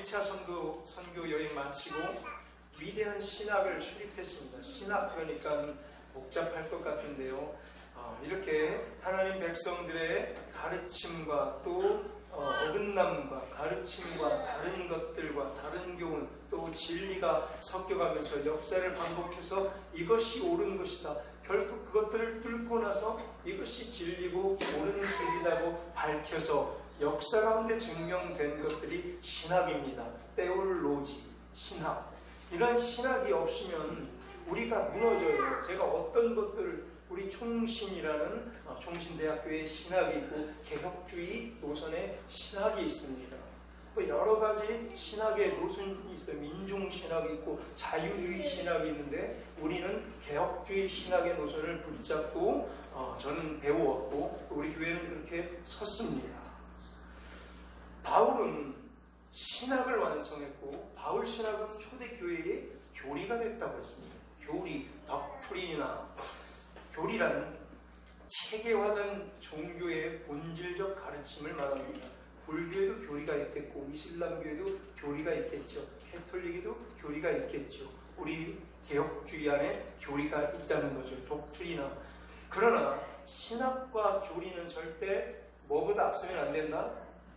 1차 선교 여행 마치고 위대한 신학을 수립했습니다. 신학 그러니까 복잡할 것 같은데요. 이렇게 하나님 백성들의 가르침과 또 어긋남과 가르침과 다른 것들과 다른 교훈 또 진리가 섞여가면서 역사를 반복해서 이것이 옳은 것이다. 결국 그것들을 뚫고 나서 이것이 진리고 옳은 길이라고 밝혀서 역사 가운데 증명된 것들이 신학입니다. 테올로지, 신학. 이런 신학이 없으면 우리가 무너져요. 제가 어떤 것들을 우리 총신이라는 총신대학교에 신학이 있고 개혁주의 노선에 신학이 있습니다. 또 여러 가지 신학의 노선이 있어요. 민중신학이 있고 자유주의 신학이 있는데 우리는 개혁주의 신학의 노선을 붙잡고 저는 배웠고 또 우리 교회는 그렇게 섰습니다. 바울은 신학을 완성했고 바울 신학은 초대교회의 교리가 됐다고 했습니다. 교리, 덕트린이나 교리란 체계화된 종교의 본질적 가르침을 말합니다. 불교에도 교리가 있겠고 이슬람교에도 교리가 있겠죠. 캐톨릭에도 교리가 있겠죠. 우리 개혁주의 안에 교리가 있다는 거죠. 독트리나. 그러나 신학과 교리는 절대 뭐보다 앞서면 안 된다?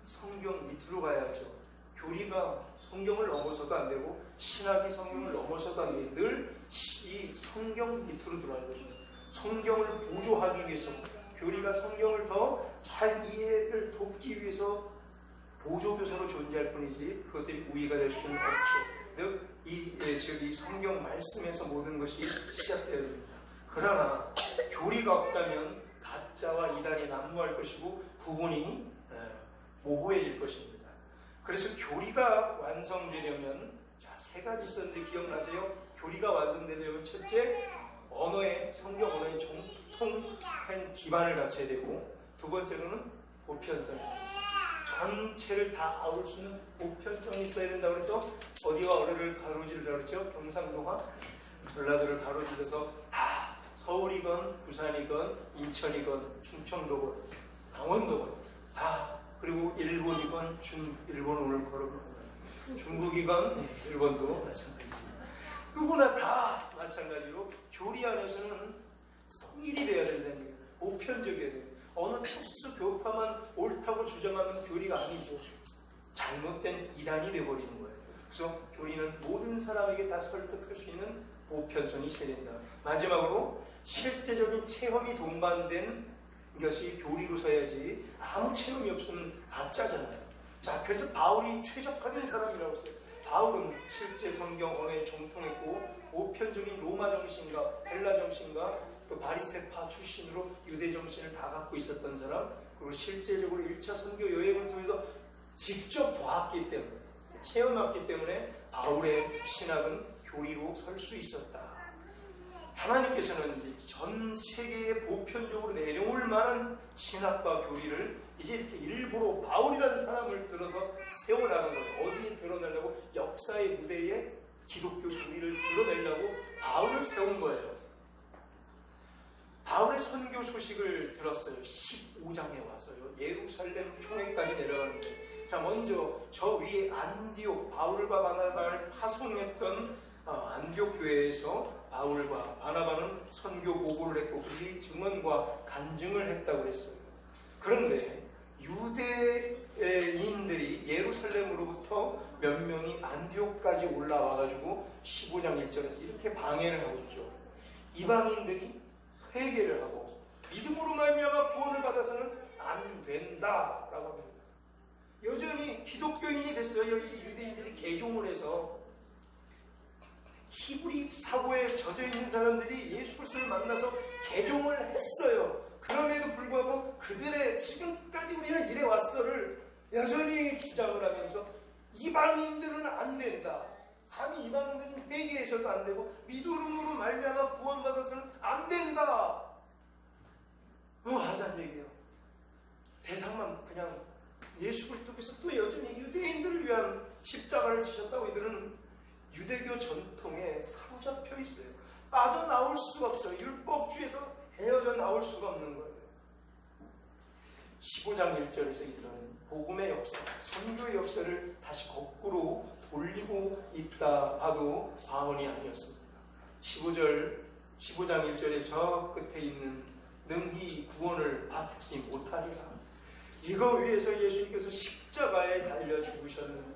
성경 밑으로 가야죠. 교리가 성경을 넘어서도 안 되고 신학이 성경을 넘어서도 안 되고 늘 이 성경 밑으로 들어야 됩니다. 성경을 보조하기 위해서 교리가 성경을 더 잘 이해를 돕기 위해서 보조교사로 존재할 뿐이지 그것들이 우위가 될 수는 없죠. 즉 이 성경 말씀에서 모든 것이 시작되어야 됩니다. 그러나 교리가 없다면 가짜와 이단이 난무할 것이고 구분이 모호해질 것입니다. 그래서 교리가 완성되려면 세 가지 있었는데 기억나세요? 교리가 완성되려면 첫째, 성경 언어의 정통한 기반을 갖춰야 되고 두 번째로는 보편성이 있어요. 전체를 다 아울 수 있는 보편성이 있어야 된다고 그래서 어디와 어디를 가로지르라 그랬죠? 경상도와 전라도를 가로지르서 다 서울이건 부산이건 인천이건 충청도건 강원도건 다 그리고 일본이건 일본을 걸어보는 중국이건 일본도 마찬가지입니다. 누구나 다 마찬가지로 교리 안에서는 통일이 돼야 된다는 얘기예요. 보편적이어야 돼요. 어느 특수 교파만 옳다고 주장하는 교리가 아니죠. 잘못된 이단이 돼버리는 거예요. 그래서 교리는 모든 사람에게 다 설득할 수 있는 보편성이 있어야 된다. 마지막으로 실제적인 체험이 동반된 것이 교리로 서야지 아무 체험이 없으면 가짜잖아요. 자, 그래서 바울이 최적화된 사람이라고 했어요. 바울은 실제 성경 언어에 정통했고 보편적인 로마 정신과 헬라 정신과 또 바리새파 출신으로 유대 정신을 다 갖고 있었던 사람, 그리고 실제적으로 1차 선교 여행을 통해서 직접 보았기 때문에 체험했기 때문에 바울의 신학은 교리로 설 수 있었다. 하나님께서는 이제 전 세계에 보편적으로 내려올 만한 신학과 교리를 이제 이렇게 일부러 바울이라는 사람을 들어서 세워나간 거예요. 어디에 드러내려고? 역사의 무대에 기독교 교리를 드러내려고 바울을 세운 거예요. 바울의 선교 소식을 들었어요. 15장에 와서요. 예루살렘 총회까지 내려가는데, 자, 먼저 저 위에 안디옥, 바울과 바나바를 파송했던 안디옥 교회에서 바울과 바나바는 선교 보고를 했고 그들이 증언과 간증을 했다고 그랬어요. 그런데 유대인들이 예루살렘으로부터 몇 명이 안디옥까지 올라와가지고 15장 1절에서 이렇게 방해를 하고 있죠. 이방인들이 회개를 하고 믿음으로 말미암아 구원을 받아서는 안 된다라고 합니다. 여전히 기독교인이 됐어요. 이 유대인들이 개종을 해서 히브리 사고에 젖어있는 사람들이 예수 그리스도를 만나서 개종을 했어요. 그럼에도 불구하고 그들의 지금까지 우리는 이래 왔어를 여전히 주장을 하면서 이방인들은 안 된다. 감히 이방인들은 회개해서도 안 되고 믿음으로 말미암아 구원받아서는 안 된다. 하자는 얘기예요. 대상만 그냥 예수 그리스도께서 또 여전히 유대인들을 위한 십자가를 지셨다고 이들은 유대교 전통에 사로잡혀 있어요. 빠져나올 수가 없어요. 율법주의에서 헤어져 나올 수가 없는 거예요. 15장 1절에서 이들은 복음의 역사, 선교의 역사를 다시 거꾸로 있다 봐도 과언이 아니었습니다. 15장 1절에 저 끝에 있는 능히 구원을 받지 못하리라. 이거 위해서 예수님께서 십자가에 달려 죽으셨는데,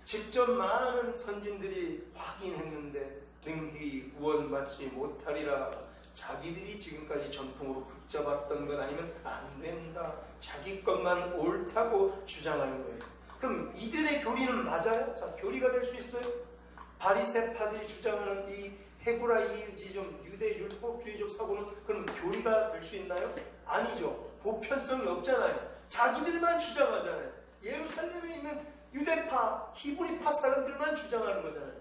직접 많은 선진들이 확인했는데 능히 구원받지 못하리라. 자기들이 지금까지 전통으로 붙잡았던 것 아니면 안 된다, 자기 것만 옳다고 주장하는 거예요. 그럼 이들의 교리는 맞아요? 자, 교리가 될 수 있어요? 바리새파들이 주장하는 이 헤브라이지즘, 유대 율법주의적 사고는 그럼 교리가 될 수 있나요? 아니죠. 보편성이 없잖아요. 자기들만 주장하잖아요. 예루살렘에 있는 유대파, 히브리파 사람들만 주장하는 거잖아요.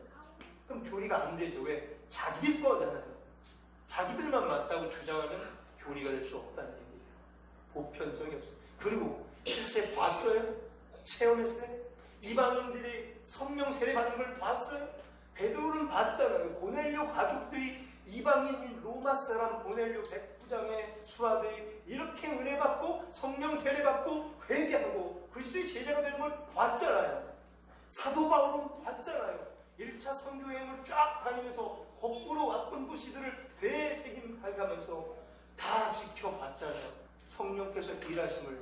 그럼 교리가 안 되죠. 왜? 자기들 거잖아요. 자기들만 맞다고 주장하면 교리가 될 수 없다는 얘기예요. 보편성이 없어요. 그리고 실제 봤어요? 체험했어요? 이방인들이 성령 세례 받는 걸 봤어요? 베드로는 봤잖아요. 고넬료 가족들이 이방인인 로마 사람 고넬료 백부장의 수하들이 이렇게 은혜 받고 성령 세례 받고 회개하고 그리스도의 제자가 되는 걸 봤잖아요. 사도 바울은 봤잖아요. 1차 선교 여행을 쫙 다니면서 거꾸로 왔던 도시들을 되새김하면서 다 지켜봤잖아요. 성령께서 일하심을,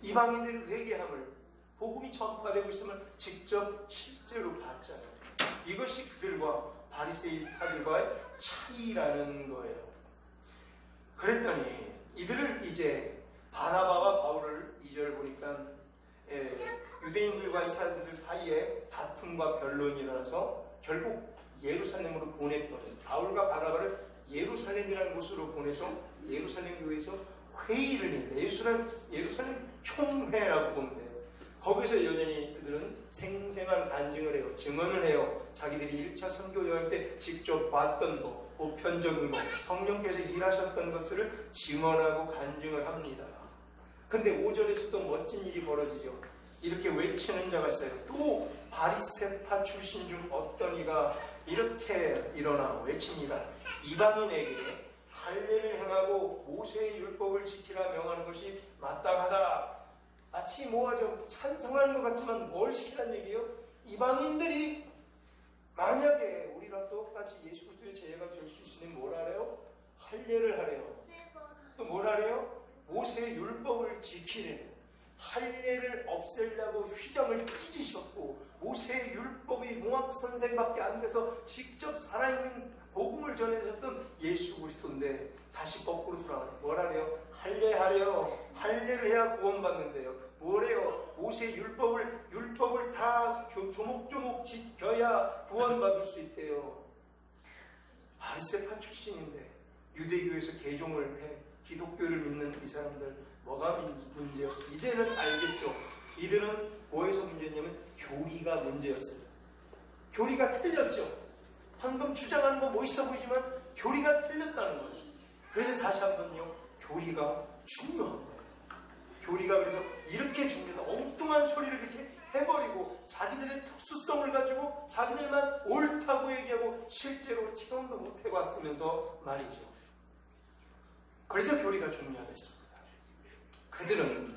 이방인들의 회개함을, 복음이 전파되고 있음을 직접 실제로 봤잖아요. 이것이 그들과 바리새파들과의 차이라는 거예요. 그랬더니 이들을 이제 바나바와 바울을 2절 보니까 유대인들과 이 사람들 사이에 다툼과 변론이 일어나서 결국 예루살렘으로 보냈거든요. 바울과 바나바를 예루살렘이라는 곳으로 보내서 예루살렘 교회에서 회의를 해요. 예루살렘 총회라고 보면 돼요. 거기서 여전히 그들은 생생한 간증을 해요. 증언을 해요. 자기들이 1차 선교 여행 때 직접 봤던 거, 보편적인 거, 성령께서 일하셨던 것을 증언하고 간증을 합니다. 근데 5절에서 또 멋진 일이 벌어지죠. 이렇게 외치는 자가 있어요. 또 바리새파 출신 중 어떤 이가 이렇게 일어나 외칩니다. 이방인에게 할례를 행하고 모세의 율법을 지키라 명하는 것이 마땅하다. 마치 뭐하죠? 찬성하는 것 같지만 뭘 시키라는 얘기예요? 이방인들이 만약에 우리랑 똑같이 예수 그리스도의 제자가 될 수 있으면 뭘 하래요? 할례를 하래요. 또 뭘 하래요? 모세의 율법을 지키래요. 할례를 없애려고 휘장을 찢으셨고 모세의 율법이 몽학선생밖에 안 돼서 직접 살아있는 복음을 전해주셨던 예수 그리스도인데 다시 거꾸로 돌아가네요. 뭐라래요? 할례하래요. 할례를 해야 구원받는데요. 뭐래요? 모세의 율법을 다 조목조목 지켜야 구원받을 수 있대요. 바리새파 출신인데 유대교에서 개종을 해 기독교를 믿는 이 사람들 뭐가 문제였어요? 이제는 알겠죠. 이들은 뭐에서 문제였냐면 교리가 문제였어요. 교리가 틀렸죠. 방금 주장하는 건 멋있어 보이지만 교리가 틀렸다는 거예요. 그래서 다시 한번요. 교리가 중요한 거예요. 교리가 그래서 이렇게 중요하다. 엉뚱한 소리를 이렇게 해버리고 자기들의 특수성을 가지고 자기들만 옳다고 얘기하고 실제로 체험도 못 해봤으면서 말이죠. 그래서 교리가 중요하다 했습니다. 그들은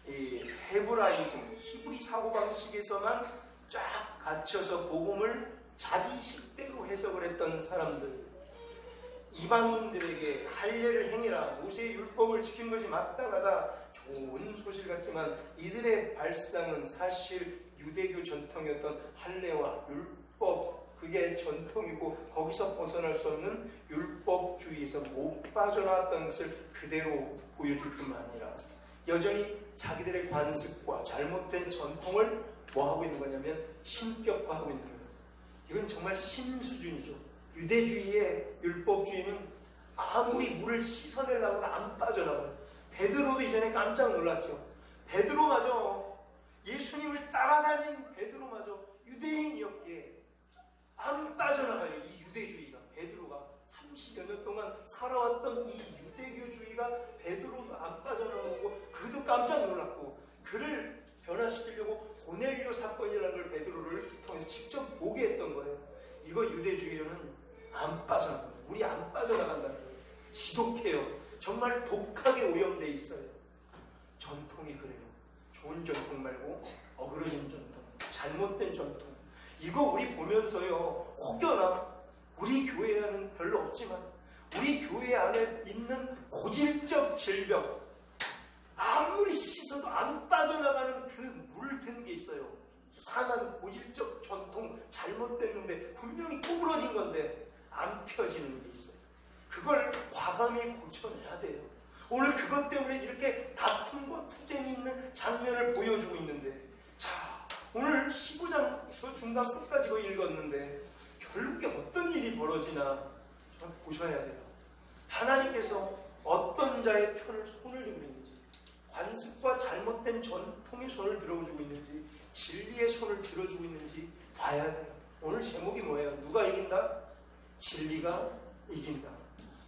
이 헤브라이즘, 히브리 사고방식에서만 쫙 갇혀서 복음을 자기 식대로 해석을 했던 사람들, 이방인들에게 할례를 행해라, 모세의 율법을 지킨 것이 마땅하다, 좋은 소식 같지만 이들의 발상은 사실 유대교 전통이었던 할례와 율법, 그게 전통이고 거기서 벗어날 수 없는 율법주의에서 못 빠져나왔던 것을 그대로 보여줄 뿐만 아니라 여전히 자기들의 관습과 잘못된 전통을 뭐하고 있는 거냐면 신격화하고 있는 거예요. 이건 정말 신수준이죠. 유대주의의 율법주의는 아무리 물을 씻어내려고 해도 안 빠져나가요. 베드로도 이전에 깜짝 놀랐죠. 베드로마저, 예수님을 따라다닌 베드로마저 유대인이었기에 안 빠져나가요. 이 유대주의가. 베드로가 30여 년 동안 살아왔던 이 유대교주의가 베드로도 안 빠져나오고 그도 깜짝 놀랐고 그를 변화시키려고 고넬료 사건이라는 걸 베드로를 통해서 직접 보게 했던 거예요. 이거 유대주의는 안 빠져나가요. 물이 안 빠져나간다는 거예요. 지독해요. 정말 독하게 오염되어 있어요. 전통이 그래요. 좋은 전통 말고 어그러진 전통, 잘못 잘못된 전통. 이거 우리 보면서요, 혹여나 우리 교회 안은 별로 없지만 우리 교회 안에 있는 고질적 질병, 아무리 씻어도 안 빠져나가는 그 물든 게 있어요. 이상한 고질적 전통, 잘못됐는데 분명히 구부러진 건데 안 펴지는 게 있어요. 그걸 과감히 고쳐내야 돼요. 오늘 그것 때문에 이렇게 다툼과 투쟁이 있는 장면을 보여주고 있는데, 자, 오늘 15장 중간 끝까지 읽었는데 결국에 어떤 일이 벌어지나 좀 보셔야 돼요. 하나님께서 어떤 자의 편을 손을 들고 있는지, 관습과 잘못된 전통의 손을 들어주고 있는지, 진리의 손을 들어주고 있는지 봐야 돼요. 오늘 제목이 뭐예요? 누가 이긴다? 진리가 이긴다.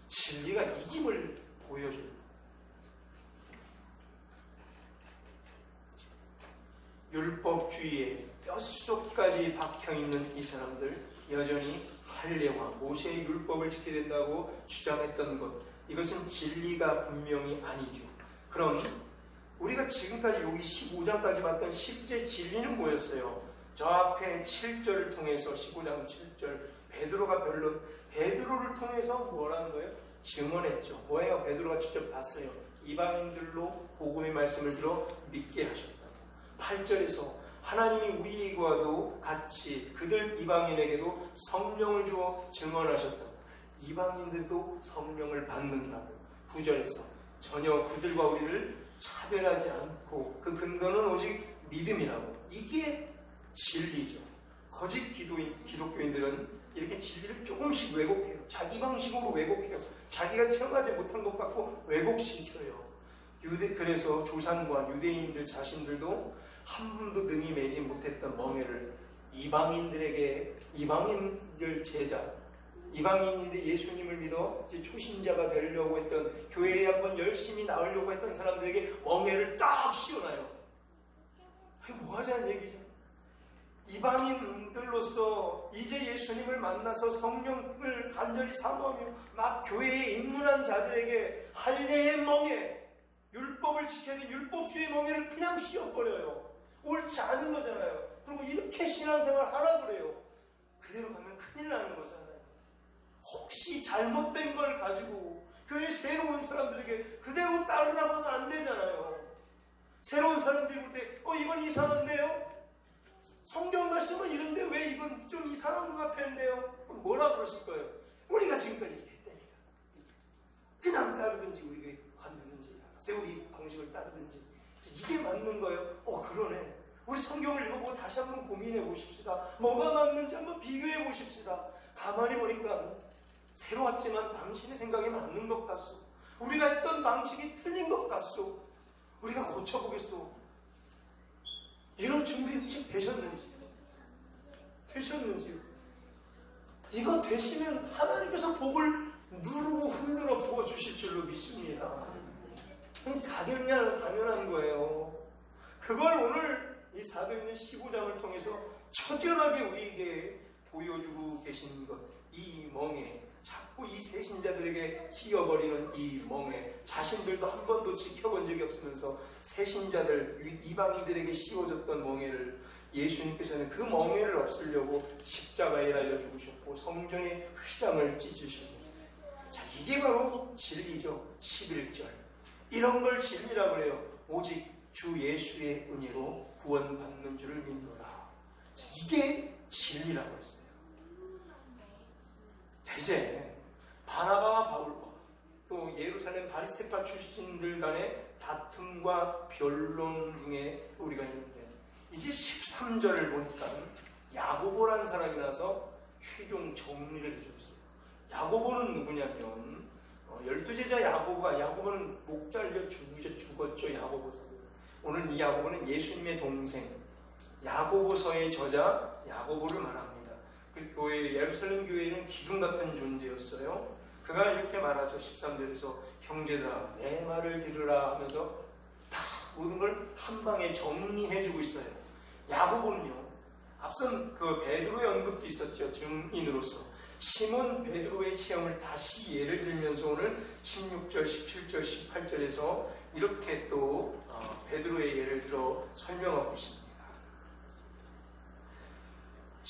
진리가 이김을 보여줘요. 율법주의에 뼛속까지 박혀있는 이 사람들, 여전히 할례와 모세의 율법을 지켜야 된다고 주장했던 것, 이것은 진리가 분명히 아니죠. 그럼 우리가 지금까지 여기 15장까지 봤던 10제 진리는 뭐였어요? 저 앞에 7절을 통해서 15장 7절 베드로가 변론, 베드로를 통해서 뭐라는 거예요? 증언했죠. 뭐예요? 베드로가 직접 봤어요. 이방인들로 복음의 말씀을 들어 믿게 하셨다고. 8절에서 하나님이 우리와도 같이 그들 이방인에게도 성령을 주어 증언하셨다고. 이방인들도 성령을 받는다고. 9절에서 전혀 그들과 우리를 차별하지 않고 그 근거는 오직 믿음이라고. 이게 진리죠. 거짓 기독교인들은 이렇게 진리를 조금씩 왜곡해요. 자기 방식으로 왜곡해요. 자기가 체험하지 못한 것 같고 왜곡시켜요. 그래서 조상과 유대인들 자신들도 한 번도 능히 매지 못했던 멍에를 이방인들에게, 이방인들 제자, 이방인인데 예수님을 믿어 이제 초신자가 되려고 했던, 교회에 한번 열심히 나오려고 했던 사람들에게 멍에를 딱 씌워놔요. 이게 뭐 하자는 얘기죠? 이방인들로서 이제 예수님을 만나서 성령을 간절히 사모하며 막 교회에 입문한 자들에게 할례의 멍에, 율법을 지켜야 될 율법주의 멍에를 그냥 씌워버려요. 옳지 않은 거잖아요. 그리고 이렇게 신앙생활 하라 그래요. 그대로 가면 큰일 나는 거잖아요. 혹시 잘못된 걸 가지고 교회 새로운 사람들에게 그대로 따르라고 하면 안 되잖아요. 새로운 사람들이 볼 때 이건 이상한데요? 성경 말씀은 이런데 왜 이건 좀 이상한 것 같은데요? 그럼 뭐라 그러실 거예요? 우리가 지금까지 이렇게 했다니까. 그냥 따르든지 우리가 관두든지 세우리 방식을 따르든지 이게 맞는 거예요? 그러네. 우리 성경을 읽어보고 다시 한번 고민해 보십시다. 뭐가 맞는지 한번 비교해 보십시다. 가만히 보니까 새로 왔지만 당신의 생각에 맞는 것 같소. 우리가 했던 방식이 틀린 것 같소. 우리가 고쳐보겠소. 이런 준비 혹시 되셨는지요? 이거 되시면 하나님께서 복을 누르고 흔들어 부어주실 줄로 믿습니다. 당연한 거예요. 그걸 오늘 이 사도행전 15장을 통해서 처절하게 우리에게 보여주고 계신 것, 이 멍에, 자꾸 이 새신자들에게 씌워버리는 이 멍에, 자신들도 한 번도 지켜본 적이 없으면서 새신자들, 이방인들에게 씌워졌던 멍에를 예수님께서는 그 멍에를 없애려고 십자가에 달려 죽으셨고 성전의 휘장을 찢으셨는데, 자, 이게 바로 진리죠. 11절. 이런 걸 진리라고 해요. 오직 주 예수의 은혜로 구원받는 줄을 믿노라. 자, 이게 진리라고 했어요. 이제 바나바와 바울과 또 예루살렘 바리새파 출신들 간의 다툼과 변론 중에 우리가 있는데, 이제 13절을 보니까 야고보라는 사람이 나서 최종 정리를 해줬어요. 야고보는 누구냐면 12제자 야고보는 목 잘려 죽었죠. 야고보서. 오늘 이 야고보는 예수님의 동생 야고보서의 저자 야고보를 말합니다. 그 교회, 예루살렘 교회는 기둥 같은 존재였어요. 그가 이렇게 말하죠. 13절에서 형제들아 내 말을 들으라 하면서 다 모든 걸 한 방에 정리해주고 있어요. 야고보는요, 앞선 그 베드로의 언급도 있었죠. 증인으로서 시몬 베드로의 체험을 다시 예를 들면서 오늘 16절, 17절, 18절에서 이렇게 또 베드로의 예를 들어 설명하고 있습니다.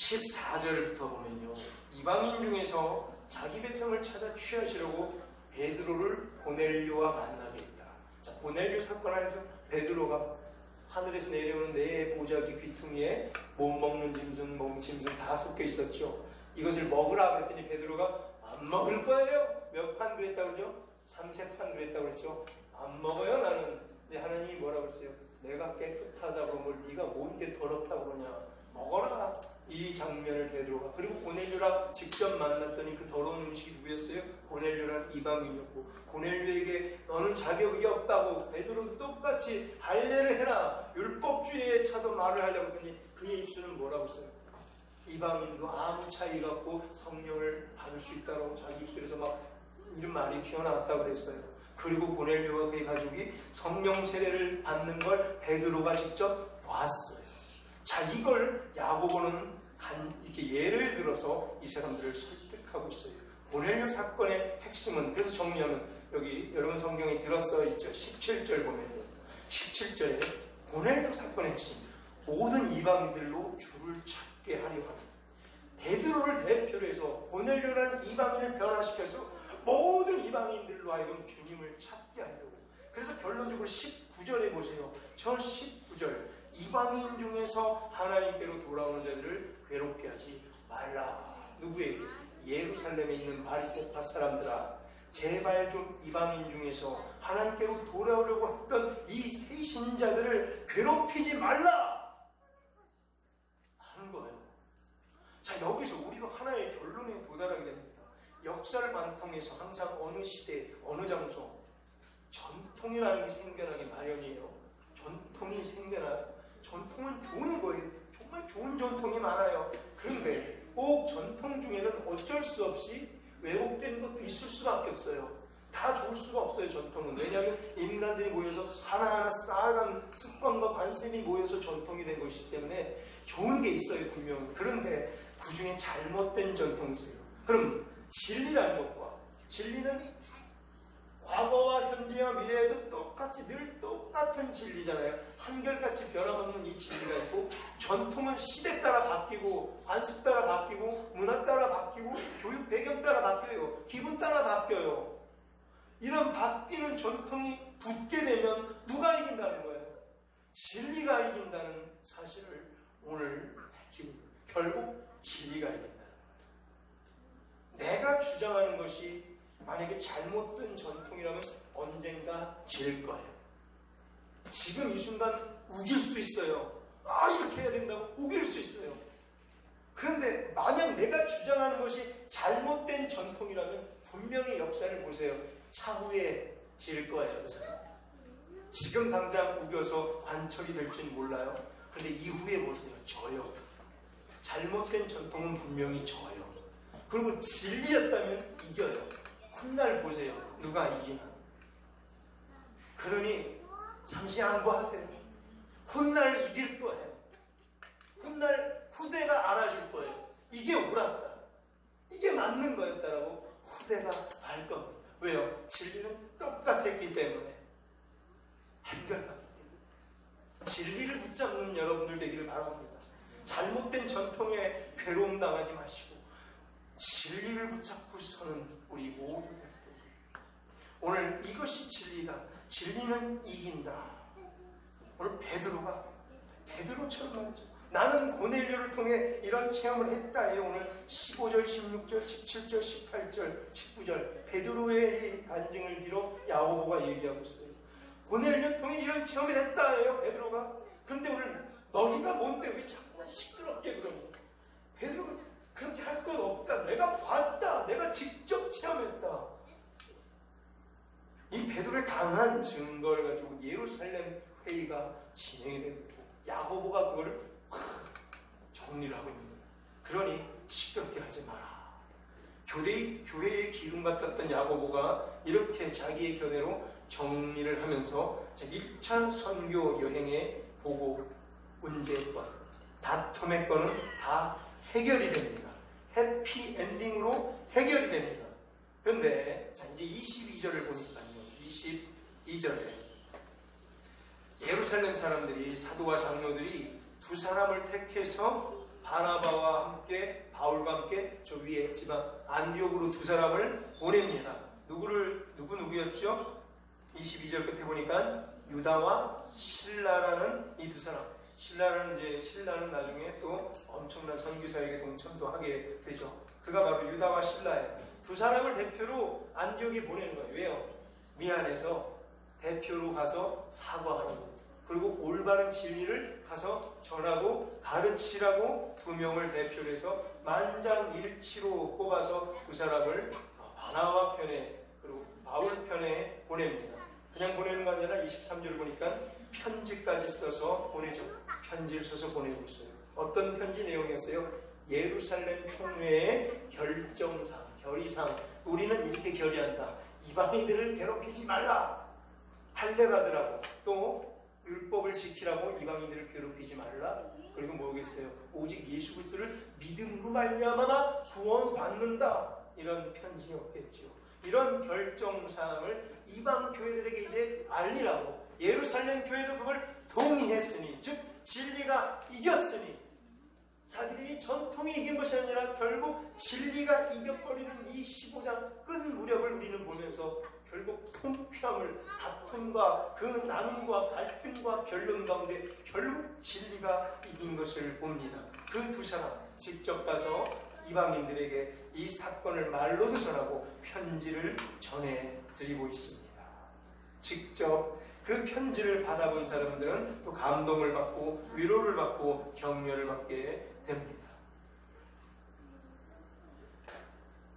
14절부터 보면요, 이방인 중에서 자기 백성을 찾아 취하시려고 베드로를 고넬료와 만나게 했다. 자, 고넬료 사건 알죠? 베드로가 하늘에서 내려오는 네 보자기 귀퉁이에 못 먹는 짐승, 짐승 다 섞여 있었죠. 이것을 먹으라 그랬더니 베드로가 안 먹을 거예요. 몇 판 그랬다고 그러죠? 3세 판 그랬다고 그랬죠. 안 먹어요 나는. 근데 하나님이 뭐라고 했어요? 내가 깨끗하다고 뭘 네가 뭔데 더럽다고 그러냐. 먹어라. 이 장면을 베드로가, 그리고 고넬료랑 직접 만났더니 그 더러운 음식이 누구였어요? 고넬료란 이방인이었고, 고넬료에게 너는 자격이 없다고 베드로도 똑같이 할례를 해라, 율법주의에 차서 말을 하려고 했더니 그의 입술은 뭐라고 했어요? 이방인도 아무 차이가 없고 성령을 받을 수 있다고 자기 입술에서 막 이런 말이 튀어나왔다고 그랬어요. 그리고 고넬료와 그의 가족이 성령 세례를 받는 걸 베드로가 직접 봤어요. 자, 이걸 야고보는 이렇게 예를 들어서 이 사람들을 설득하고 있어요. 고넬료 사건의 핵심은, 그래서 정리하면 여기 여러분 성경에 들어써 있죠. 17절 보면요, 17절에 고넬료 사건의 핵심, 모든 이방인들로 주를 찾게 하려 합니다. 베드로를 대표로 해서 고넬료라는 이방인을 변화시켜서 모든 이방인들로 하여금 주님을 찾게 하려고. 그래서 결론적으로 19절에 보세요. 저 19절, 이방인 중에서 하나님께로 돌아오는 자들을 괴롭게 하지 말라. 누구에게? 예루살렘에 있는 바리새파 사람들아, 제발 좀 이방인 중에서 하나님께로 돌아오려고 했던 이 새 신자들을 괴롭히지 말라 하는 거예요. 자, 여기서 우리도 하나의 결론에 도달하게 됩니다. 역사를 관통해서 항상 어느 시대, 어느 장소 전통이라는 게 생겨나기 마련이에요. 전통이 생겨나요. 전통은 좋은 거예요. 정말 좋은 전통이 많아요. 그런데 꼭 전통 중에는 어쩔 수 없이 왜곡된 것도 있을 수밖에 없어요. 다 좋을 수가 없어요, 전통은. 왜냐하면 인간들이 모여서 하나하나 쌓아간 습관과 관습이 모여서 전통이 된 것이기 때문에 좋은 게 있어요, 분명히. 그런데 그 중에 잘못된 전통이 있어요. 그럼 진리라는 것과, 진리는 과거와 현재와 미래에도 똑같이 늘 똑같은 진리잖아요. 한결같이 변함없는 이 진리가 있고, 전통은 시대 따라 바뀌고, 관습 따라 바뀌고, 문화 따라 바뀌고, 교육 배경 따라 바뀌어요. 기분 따라 바뀌어요. 이런 바뀌는 전통이 붙게 되면 누가 이긴다는 거예요? 진리가 이긴다는 사실을 오늘 밝히고, 결국 진리가 이긴다는 거예요. 내가 주장하는 것이 만약에 잘못된 전통이라면 언젠가 질 거예요. 지금 이 순간 우길 수 있어요. 아, 이렇게 해야 된다고 우길 수 있어요. 그런데 만약 내가 주장하는 것이 잘못된 전통이라면 분명히 역사를 보세요. 차후에 질 거예요. 그래서 지금 당장 우겨서 관철이 될지는 몰라요. 그런데 이후에 보세요. 져요. 잘못된 전통은 분명히 져요. 그리고 진리였다면 이겨요. 훗날 보세요. 누가 이기나. 그러니 잠시 양보하세요. 훗날 이길 거예요. 훗날 후대가 알아줄 거예요. 이게 옳았다, 이게 맞는 거였다라고 후대가 알 겁니다. 왜요? 진리는 똑같았기 때문에, 한결같기 때문에. 진리를 붙잡는 여러분들 되기를 바랍니다. 잘못된 전통에 괴로움 당하지 마시고 진리를 붙잡고 서는 우리 모두 될 때, 오늘 이것이 진리다, 진리는 이긴다. 오늘 베드로처럼 말이죠. 나는 고넬료를 통해 이런 체험을 했다. 오늘 15절, 16절, 17절, 18절, 19절 베드로의 이 간증을 빌어 야고보가 얘기하고 있어요. 고넬료를 통해 이런 체험을 했다. 베드로가. 그런데 오늘 너희가 뭔데 왜 자꾸만 시끄럽게 그러니? 베드로가 그렇게 할 것 없다. 내가 봤다. 내가 직접 체험했다. 이 베드로의 강한 증거를 가지고 예루살렘 회의가 진행이 됩니다. 야고보가 그걸 정리를 하고 있는 거예요. 그러니 시끄럽게 하지 마라. 교회의 기둥 같았던 야고보가 이렇게 자기의 견해로 정리를 하면서 1차 선교 여행의 보고 문제건, 다툼의 건은 다 해결이 됩니다. 해피 엔딩으로 해결이 됩니다. 그런데 자, 이제 22절을 보니까요. 22절에 예루살렘 사람들이, 사도와 장로들이 두 사람을 택해서 바나바와 함께 바울과 함께 저 위에 지방 안디옥으로 두 사람을 보냅니다. 누구였죠? 22절 끝에 보니까 유다와 실라라는 이 두 사람. 신라는 나중에 또 엄청난 선교사에게 동참도 하게 되죠. 그가 바로 유다와 신라예요. 두 사람을 대표로 안디옥에 보내는 거예요. 왜요? 미안해서 대표로 가서 사과하는 거. 그리고 올바른 진리를 가서 전하고 가르치라고 두 명을 대표로 해서 만장일치로 뽑아서 두 사람을 바나바 편에 그리고 바울 편에 보냅니다. 그냥 보내는 거 아니라 23절 보니까 편지까지 써서 보내죠. 편지를 써서 보내고 있어요. 어떤 편지 내용이었어요? 예루살렘 총회의 결정상, 결의상. 우리는 이렇게 결의한다. 이방인들을 괴롭히지 말라. 할례받으라고. 또 율법을 지키라고 이방인들을 괴롭히지 말라. 그리고 뭐겠어요? 오직 예수 그리스도를 믿음으로 말미암아 구원받는다. 이런 편지였겠죠. 이런 결정사항을 이방 교회들에게 이제 알리라고. 예루살렘 교회도 그걸 동의했으니, 즉 진리가 이겼으니, 자기들이 전통이 이긴 것이 아니라 결국 진리가 이겨버리는 이 15장 끝 무렵을 우리는 보면서 결국 통쾌함을, 다툼과 그 나눔과 갈등과 변론 가운데 결국 진리가 이긴 것을 봅니다. 그 두 사람 직접 가서 이방인들에게 이 사건을 말로도 전하고 편지를 전해드리고 있습니다. 직접 그 편지를 받아본 사람들은 또 감동을 받고 위로를 받고 격려를 받게 됩니다.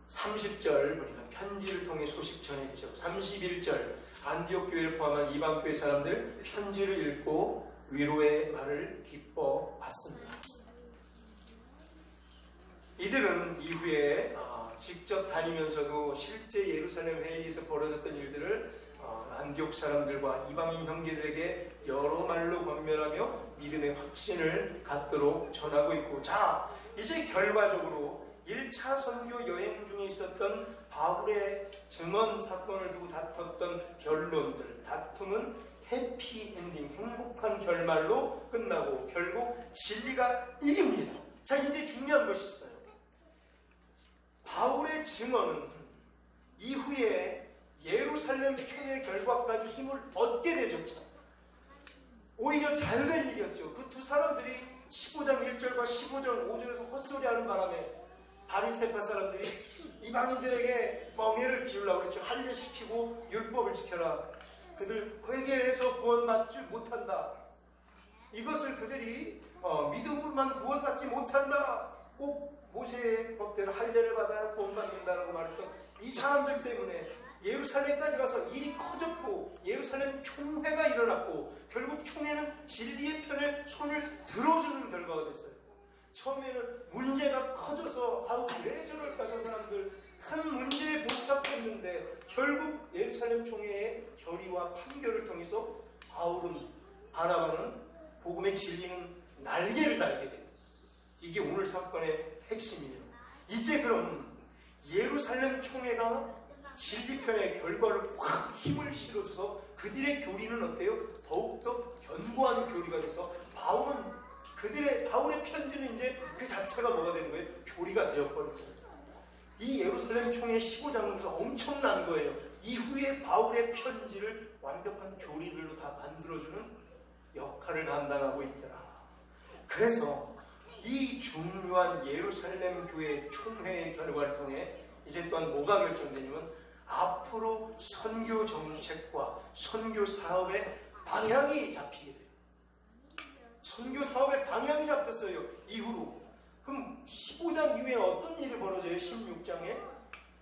30절 보니까 편지를 통해 소식 전했죠. 31절 안디옥 교회를 포함한 이방 교회 사람들 편지를 읽고 위로의 말을 기뻐 받습니다. 이들은 이후에 직접 다니면서도 실제 예루살렘 회의에서 벌어졌던 일들을 안디옥 사람들과 이방인 형제들에게 여러 말로 권면하며 믿음의 확신을 갖도록 전하고 있고, 자 이제 결과적으로 1차 선교 여행 중에 있었던 바울의 증언 사건을 두고 다퉜던 변론들, 다툼은 해피엔딩, 행복한 결말로 끝나고 결국 진리가 이깁니다. 자 이제 중요한 것이 있어요. 바울의 증언은 이후에 예루살렘 총회 결과까지 힘을 얻게 되죠. 참. 오히려 잘된 일이었죠. 그 두 사람들이 15장 1절과 15장 5절에서 헛소리하는 바람에 바리새파 사람들이 이방인들에게 멍해를 지으려고 했죠. 할례시키고 율법을 지켜라. 그들 회개해서 구원받지 못한다. 이것을 그들이 믿음으로만 구원받지 못한다. 꼭 모세의 법대로 할례를 받아야 구원받는다라고 말했던 이 사람들 때문에 예루살렘까지 가서 일이 커졌고 예루살렘 총회가 일어났고 결국 총회는 진리의 편에 손을 들어주는 결과가 됐어요. 처음에는 문제가 커져서 왜 저럴까 저 사람들 큰 문제에 봉착했는데 결국 예루살렘 총회의 결의와 판결을 통해서 바나바는 복음의 진리는 날개를 달게 돼요. 이게 오늘 사건의 핵심이에요. 이제 그럼 예루살렘 총회가 진리편의 결과를 확 힘을 실어줘서 그들의 교리는 어때요? 더욱더 견고한 교리가 돼서 바울의 편지는 이제 그 자체가 뭐가 되는 거예요? 교리가 되어버린 거예요. 이 예루살렘 총회 15장에서 엄청난 거예요. 이후에 바울의 편지를 완벽한 교리들로 다 만들어주는 역할을 담당하고 있더라. 그래서 이 중요한 예루살렘 교회 총회의 결과를 통해 이제 또한 뭐가 결정되냐면 앞으로 선교 정책과 선교 사업의 방향이 잡히게 돼요. 선교 사업의 방향이 잡혔어요. 이후로. 그럼 15장 이후에 어떤 일이 벌어져요? 16장에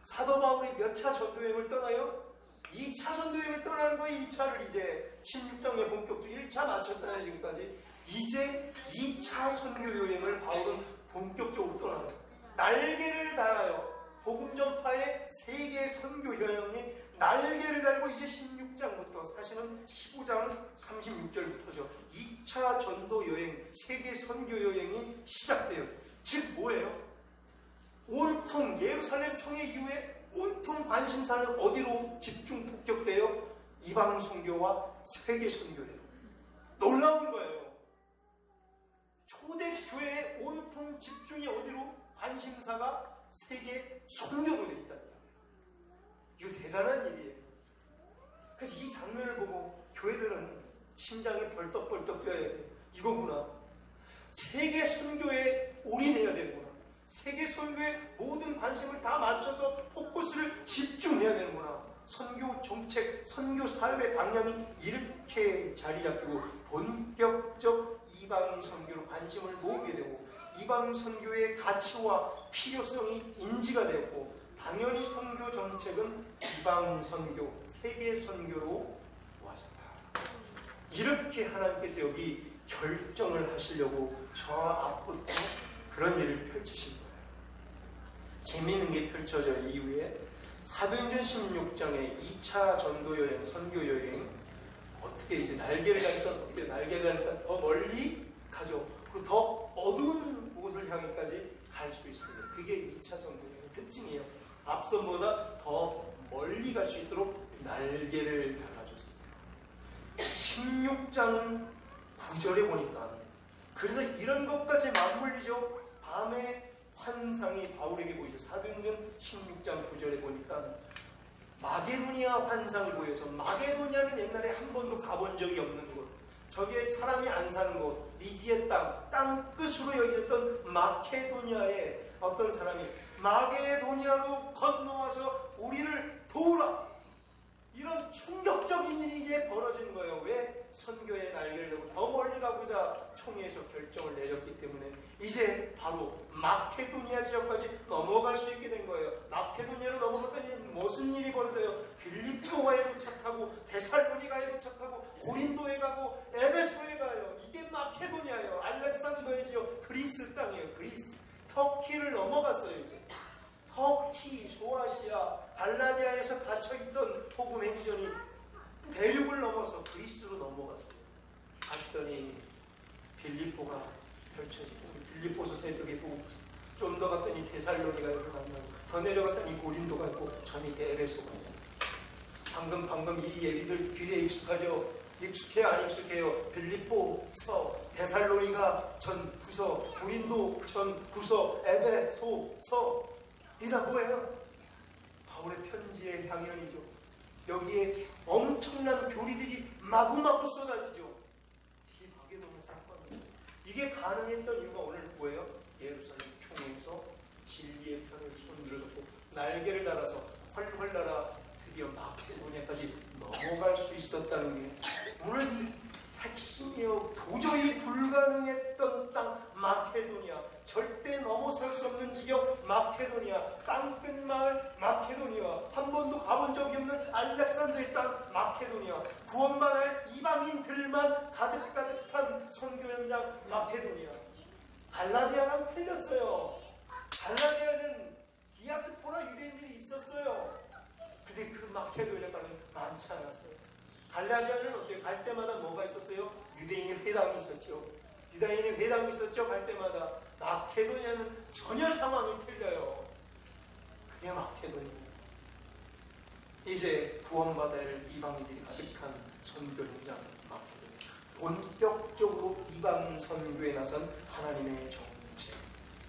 사도 바울이 몇 차 전도여행을 떠나요? 2차 전도여행을 떠나는 거예요. 2차를 이제 16장에 본격적으로 1차 마쳤잖아요. 지금까지. 이제 2차 선교여행을 바울은 본격적으로 떠나요. 날개를 달아요. 복음 전파의 세계 선교 여행이 날개를 달고 이제 16장부터 사실은 15장 36절부터죠. 2차 전도 여행, 세계 선교 여행이 시작돼요. 즉 뭐예요? 온통 예루살렘 총회 이후에 온통 관심사는 어디로 집중 폭격돼요? 이방 선교와 세계 선교예요. 놀라운 거예요. 초대교회의 온통 집중이 어디로? 관심사가 세계 선교로 되어 있다. 이거 대단한 일이에요. 그래서 이 장면을 보고 교회들은 심장이 벌떡벌떡 뛰어야 돼요. 이거구나. 세계 선교에 올인해야 되구나. 세계 선교에 모든 관심을 다 맞춰서 포커스를 집중해야 되는구나. 선교 정책, 선교 사회 방향이 이렇게 자리 잡히고 본격적 이방 선교로 관심을 모으게 되고 이방 선교의 가치와 필요성이 인지가 되었고 당연히 선교 정책은 이방 선교, 세계 선교로 모아졌다. 이렇게 하나님께서 여기 결정을 하시려고 저 앞부터 그런 일을 펼치신 거예요. 재미있는 게 펼쳐져요. 이후에 사도행전 16장의 2차 전도여행, 선교여행 어떻게 이제 날개를 다니까 어떻게 날개를 다니까 더 멀리 가죠. 그리고 더 어두운 곳을 향해까지 갈 수 있어요. 그게 2차 선교여행의 특징이에요. 앞선보다 더 멀리 갈 수 있도록 날개를 달아줬어요. 16장 9절에 보니까 그래서 이런 것까지 맞물리죠. 밤에 환상이 바울에게 보이죠. 사도행전 16장 9절에 보니까 마게도니아 환상을 보여서 마게도니아는 옛날에 한 번도 가본 적이 없는 곳, 저기에 사람이 안 사는 곳, 미지의 땅 끝으로 여겨졌던 마케도니아의 어떤 사람이 마게도니아로 건너와서 우리를 도우라. 이런 충격적인 일이 이제 벌어진 거예요. 왜? 선교의 날개를 달고 더 멀리 가보자 총회에서 결정을 내렸기 때문에 이제 바로 마케도니아 지역까지 넘어갈 수 있게 된 거예요. 마케도니아로 넘어갔더니 무슨 일이 벌어져요? 빌립보에 도착하고 데살로니가에 도착하고 고린도에 가고 에베소에 가요. 이게 마케도니아예요. 알렉산더의 지역, 그리스 땅이에요. 그리스. 터키를 넘어갔어요. 이제 터키, 소아시아, 갈라디아에서 갇혀있던 복음 행전이 대륙을 넘어서 그리스로 넘어갔어요. 갔더니 빌립보가 펼쳐지고 빌립보서 새벽에 보고 좀 더 갔더니 데살로니가를 만나고 더 내려갔더니 고린도가 있고 저 밑에 에베소가 있어요. 방금 이 얘기들 귀에 익숙하죠? 익숙해요? 안 익숙해요? 빌립보서, 데살로니가 전 부서, 고린도 전 부서, 에베소 서 이게 다 뭐예요? 바울의 편지의 향연이죠. 여기에 엄청난 교리들이 마구마구 쏟아지죠. 이 마게도냐 사건입니다. 이게 가능했던 이유가 오늘 뭐예요? 예루살렘 총회에서 진리의 편을 손들어줬고 날개를 달아서 훨훨 날아 드디어 마케도니아까지 넘어갈 수 있었다는 게 오늘 이 핵심이요. 도저히 불가능했던 땅 마케도니아, 절대 넘어설 수 없는 지역 마케도니아, 땅끝 마을 마케도니아, 한 번도 가본 적이 없는 알렉산더의 땅 마케도니아, 구원받을 이방인들만 가득가득한 선교 현장 마케도니아. 갈라디아랑 틀렸어요. 갈라디아는 디아스포라 유대인들이 있었어요. 근데 그 마케도니아는 많지 않았어요. 갈라디아는 어때요? 갈 때마다 뭐가 있었어요? 유대인의 회당이 있었죠. 유다인의 회당이 있었죠. 갈 때마다. 마케도니아는 전혀 상황이 틀려요. 그게 마케도니아. 이제 구원받아야 할 이방인들이 가득한 선교 현장 마케도니아. 본격적으로 이방 선교에 나선 하나님의 정책.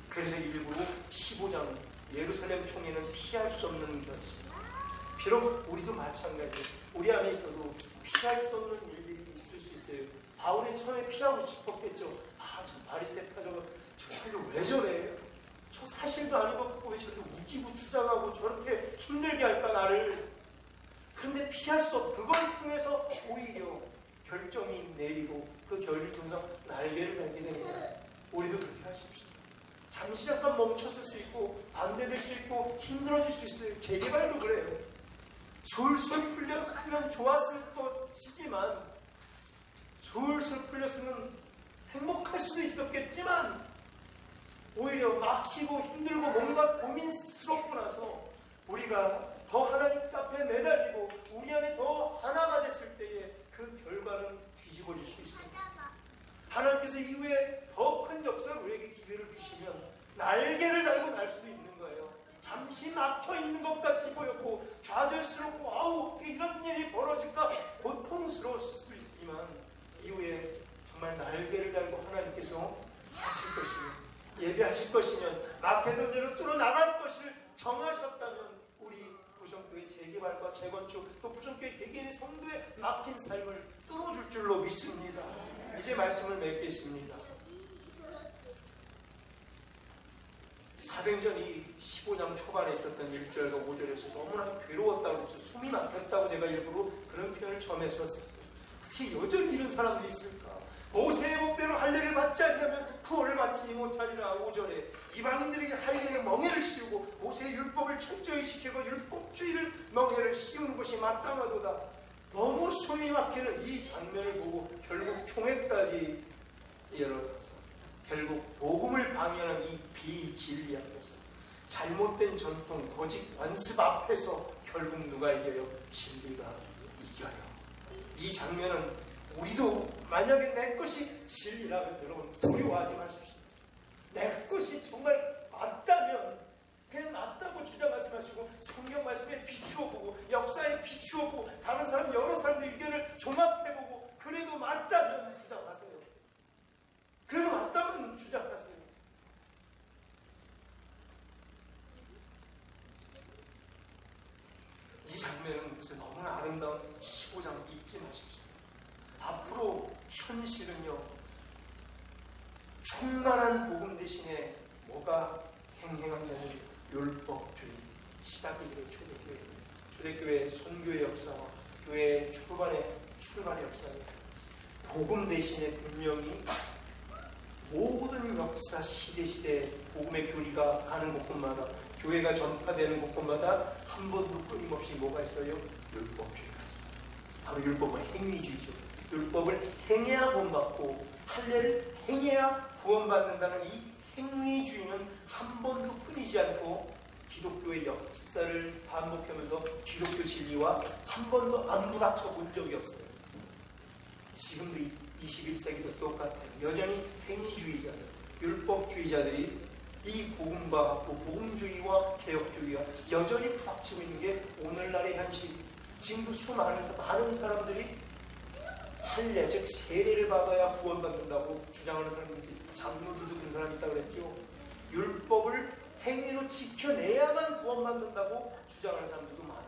그래서 일부러 15장 예루살렘 총회는 피할 수 없는 것입니다. 비록 우리도 마찬가지예요. 우리 안에 있어도 피할 수 없는 일들이 있을 수 있어요. 바울이 처음에 피하고 싶었겠죠. 저 바리새파 저 사실 왜 저래? 저 사실도 아닌 것 같고 왜 저렇게 우기고 주장하고 저렇게 힘들게 할까 나를. 근데 피할 수 없어. 그걸 통해서 오히려 결정이 내리고 그 결정상 날개를 달게 됩니다. 우리도 그렇게 하십시오. 잠시 잠깐 멈췄을 수 있고 반대될 수 있고 힘들어질 수 있어요. 재개발도 그래요. 솔솔 풀려서 하면 좋았을 것이지만 솔솔 풀렸으면 행복할 수도 있었겠지만 오히려 막히고 힘들고 뭔가 고민스럽고 나서 우리가 더 하나님 앞에 매달리고 우리 안에 더 하나가 됐을 때에 그 결과는 뒤집어질 수 있습니다. 하나님께서 이후에 더 큰 역사를 우리에게 기회를 주시면 날개를 달고 날 수도 있는 거예요. 잠시 막혀있는 것 같이 보였고 좌절스럽고 어떻게 이런 일이 벌어질까 고통스러울 수도 있지만 이후에 정말 날개를 달고 하나님께서 하실 것이면, 예배하실 것이면, 마케도니아로 뚫어나갈 것을 정하셨다면 우리 부성교회 재개발과 재건축, 또 부성교회 개개인의 성도의 막힌 삶을 뚫어줄 줄로 믿습니다. 이제 말씀을 맺겠습니다. 사도행전 이 15장 초반에 있었던 1절과 5절에서 너무나 괴로웠다고 그랬죠. 숨이 막혔다고 제가 일부러 그런 표현을 처음에 썼었어요. 어떻게 여전히 이런 사람들이 있을까? 모세의 법대로 할례를 받지 않으면 구원을 받지 못하리라. 5절에 이방인들에게 할례의 멍에를 씌우고 모세의 율법을 철저히 지키고 율법주의를 멍에를 씌우는 것이 마땅하도다. 너무 숨이 막히는 이 장면을 보고 결국 총회까지 이르렀어. 결국 복음을 방해하는 이 비진리 앞에서, 잘못된 전통, 거짓 관습 앞에서 결국 누가 이겨요? 진리가 이겨요. 이 장면은 우리도 만약에 내 것이 진리라면 여러분 두려워하지 마십시오. 내 것이 정말 맞다면 그냥 맞다고 주장하지 마시고 성경 말씀에 비추어보고 역사에 비추어보고 다른 사람 여러 사람들 의견을 종합해보고 그래도 맞다면 주장하세요. 그래도 맞다면 주장하세요. 이 장면은 무슨 너무나 아름다운 15장 잊지 마십시오. 앞으로 현실은요, 충만한 복음 대신에 뭐가 행행한다는 율법주의 시작이 된 초대교회 선교의 역사와 교회 출발의 역사입니다. 복음 대신에 분명히 모든 역사 시대 복음의 교리가 가는 곳곳마다, 교회가 전파되는 곳곳마다 한 번도 끊임없이 뭐가 있어요? 율법주의가 있어요. 바로 율법은 행위주의죠. 율법을 행해야 구원받고 할례를 행해야 구원받는다는 이 행위주의는 한 번도 끊이지 않고 기독교의 역사를 반복하면서 기독교 진리와 한 번도 안 부닥쳐 본 적이 없어요. 지금도 21세기도 똑같아요. 여전히 행위주의자들, 율법주의자들이 이 복음과 복음주의와 개혁주의가 여전히 부닥치고 있는 게 오늘날의 현실. 지금도 수많은 많은 사람들이 할례, 즉 세례를 받아야 구원받는다고 주장하는 사람들이, 장로들도 그런 사람이 있다고 그랬죠. 율법을 행위로 지켜내야만 구원받는다고 주장하는 사람들도 많아요.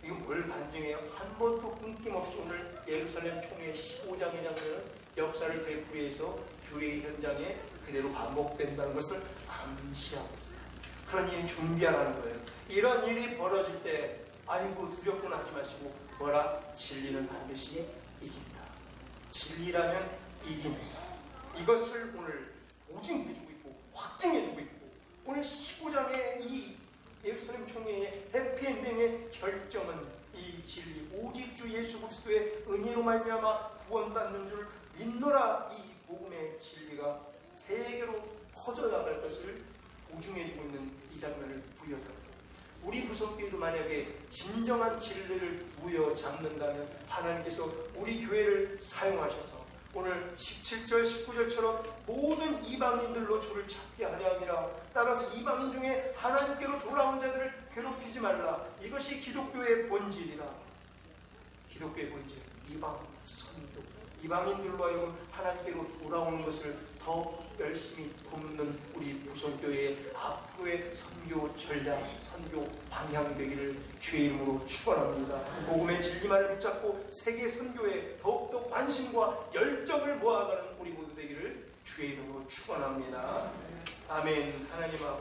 이거 뭘 반증해요? 한 번도 끊김없이 오늘 예루살렘 총회 15장의 장면은 역사를 되풀이해서 교회의 현장에 그대로 반복된다는 것을 암시하고 있어요. 그런 일이 준비하라는 거예요. 이런 일이 벌어질 때 아이고 두렵구나 하지 마시고 뭐라? 진리는 반드시 이긴다. 진리라면 이깁니다. 이것을 오늘 보증해주고 있고 확증해주고 있고, 오늘 15장의 이 예루살렘 총회의 해피엔딩의 결정은 이 진리, 오직 주 예수 그리스도의 은혜로 말미암아 구원받는 줄 믿노라. 이 복음의 진리가 세계로 퍼져나갈 것을 보증해주고 있는 이 장면을 부여합니다. 우리 부속교회도 만약에 진정한 진리를 부여잡는다면 하나님께서 우리 교회를 사용하셔서 오늘 17절 19절처럼 모든 이방인들로 주를 찾게 하려 함이라. 따라서 이방인 중에 하나님께로 돌아온 자들을 괴롭히지 말라. 이것이 기독교의 본질이라. 기독교의 본질, 이방 선교, 이방인들로 하여금 하나님께로 돌아오는 것을 더 열심히 돕는 우리 부성교회의 앞으로의 선교 전략, 선교 방향 되기를 주의 이름으로 축원합니다. 복음의 진리만을 붙잡고 세계 선교에 더욱더 관심과 열정을 모아가는 우리 모두 되기를 주의 이름으로 축원합니다. 아멘. 하나님 아버지.